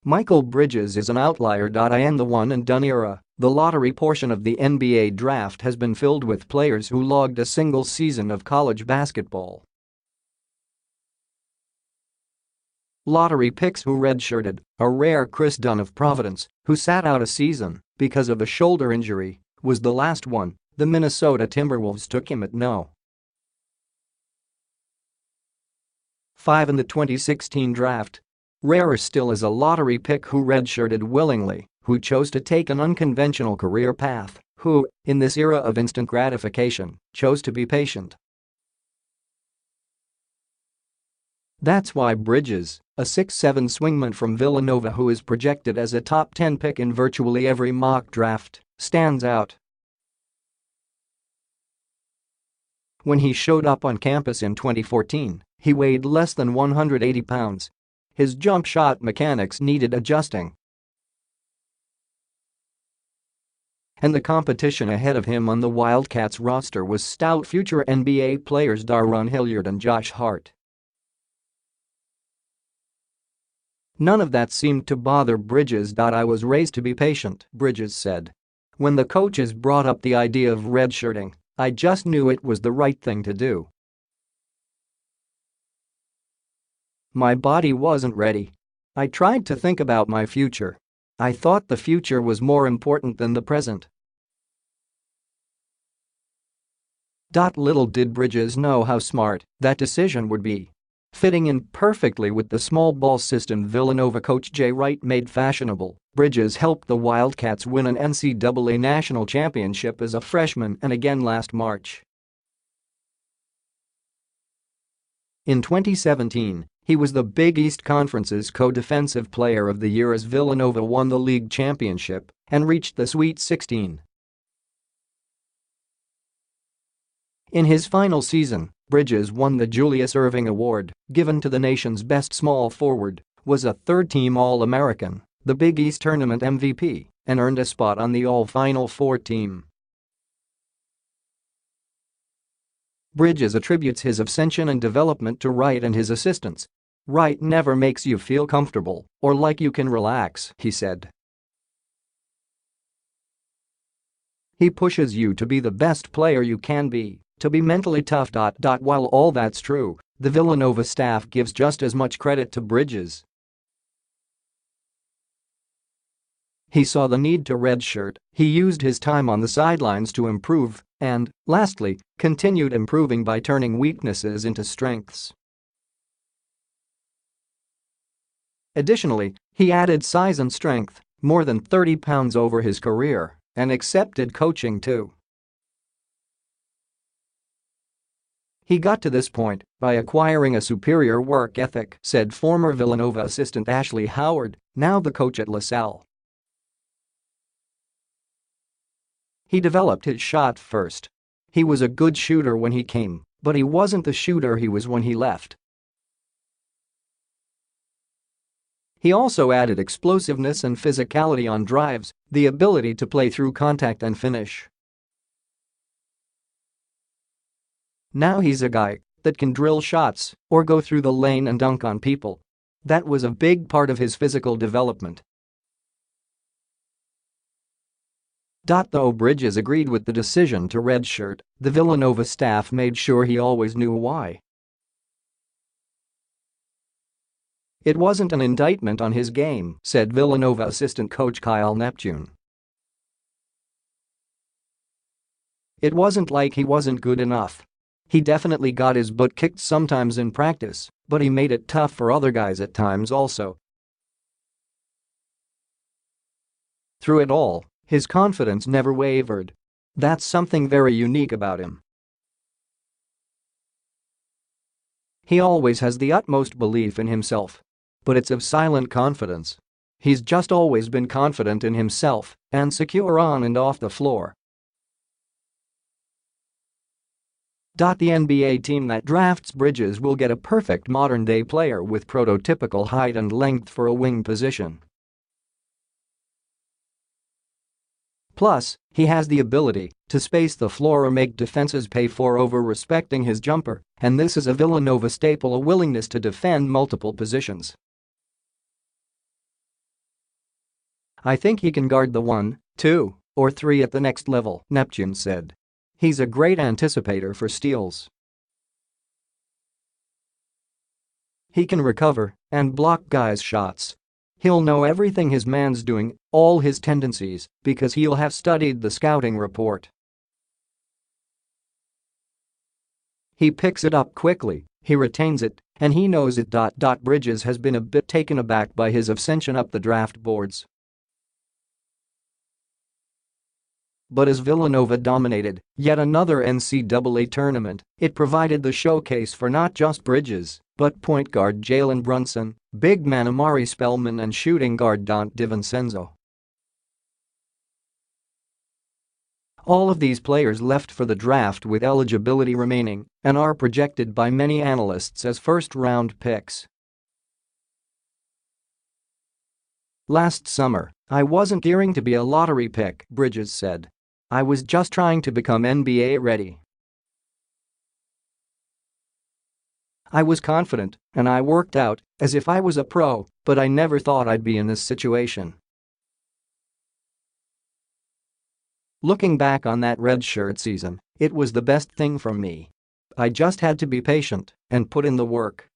Mikal Bridges is an outlier. In the one-and-done era, the lottery portion of the NBA draft has been filled with players who logged a single season of college basketball. Lottery picks who redshirted, a rare Kris Dunn of Providence, who sat out a season because of a shoulder injury, was the last one. The Minnesota Timberwolves took him at No. 5 in the 2016 draft. Rarer still is a lottery pick who redshirted willingly, who chose to take an unconventional career path, who, in this era of instant gratification, chose to be patient. That's why Bridges, a 6'7" swingman from Villanova who is projected as a top 10 pick in virtually every mock draft, stands out. When he showed up on campus in 2014, he weighed less than 180 pounds. His jump shot mechanics needed adjusting. And the competition ahead of him on the Wildcats roster was stout future NBA players Darrun, Hilliard and Hart. None of that seemed to bother Bridges. I was raised to be patient, Bridges said. When the coaches brought up the idea of redshirting, I just knew it was the right thing to do. My body wasn't ready. I tried to think about my future. I thought the future was more important than the present. Little did Bridges know how smart that decision would be. Fitting in perfectly with the small ball system Villanova coach Jay Wright made fashionable, Bridges helped the Wildcats win an NCAA national championship as a freshman and again last March. In 2017, he was the Big East Conference's co-defensive player of the year as Villanova won the league championship and reached the Sweet 16. In his final season, Bridges won the Julius Erving Award, given to the nation's best small forward, was a third-team All-American, the Big East Tournament MVP, and earned a spot on the All-Final Four team. Bridges attributes his ascension and development to Wright and his assistants. Wright never makes you feel comfortable or like you can relax, he said. He pushes you to be the best player you can be, to be mentally tough. While all that's true, the Villanova staff gives just as much credit to Bridges. He saw the need to redshirt, he used his time on the sidelines to improve, and, lastly, continued improving by turning weaknesses into strengths. Additionally, he added size and strength, more than 30 pounds over his career, and accepted coaching too. He got to this point by acquiring a superior work ethic, said former Villanova assistant Ashley Howard, now the coach at LaSalle. He developed his shot first. He was a good shooter when he came, but he wasn't the shooter he was when he left. He also added explosiveness and physicality on drives, the ability to play through contact and finish. Now he's a guy that can drill shots or go through the lane and dunk on people. That was a big part of his physical development. Though Bridges agreed with the decision to redshirt, the Villanova staff made sure he always knew why. It wasn't an indictment on his game, said Villanova assistant coach Kyle Neptune. It wasn't like he wasn't good enough. He definitely got his butt kicked sometimes in practice, but he made it tough for other guys at times also. Through it all, his confidence never wavered. That's something very unique about him. He always has the utmost belief in himself. But it's of silent confidence. He's just always been confident in himself and secure on and off the floor. The NBA team that drafts Bridges will get a perfect modern-day player with prototypical height and length for a wing position. Plus, he has the ability to space the floor or make defenses pay for over-respecting his jumper, and this is a Villanova staple, a willingness to defend multiple positions. "I think he can guard the 1, 2, or 3 at the next level," Neptune said. "He's a great anticipator for steals. He can recover and block guys' shots. He'll know everything his man's doing, all his tendencies, because he'll have studied the scouting report. He picks it up quickly, he retains it, and he knows it. Bridges has been a bit taken aback by his ascension up the draft boards. But as Villanova dominated yet another NCAA tournament, it provided the showcase for not just Bridges, but point guard Jalen Brunson, big man Amari Spellman and shooting guard Dante DiVincenzo. All of these players left for the draft with eligibility remaining and are projected by many analysts as first-round picks. "Last summer, I wasn't gearing to be a lottery pick," Bridges said. "I was just trying to become NBA ready. I was confident and I worked out as if I was a pro, but I never thought I'd be in this situation." Looking back on that redshirt season, it was the best thing for me. I just had to be patient and put in the work.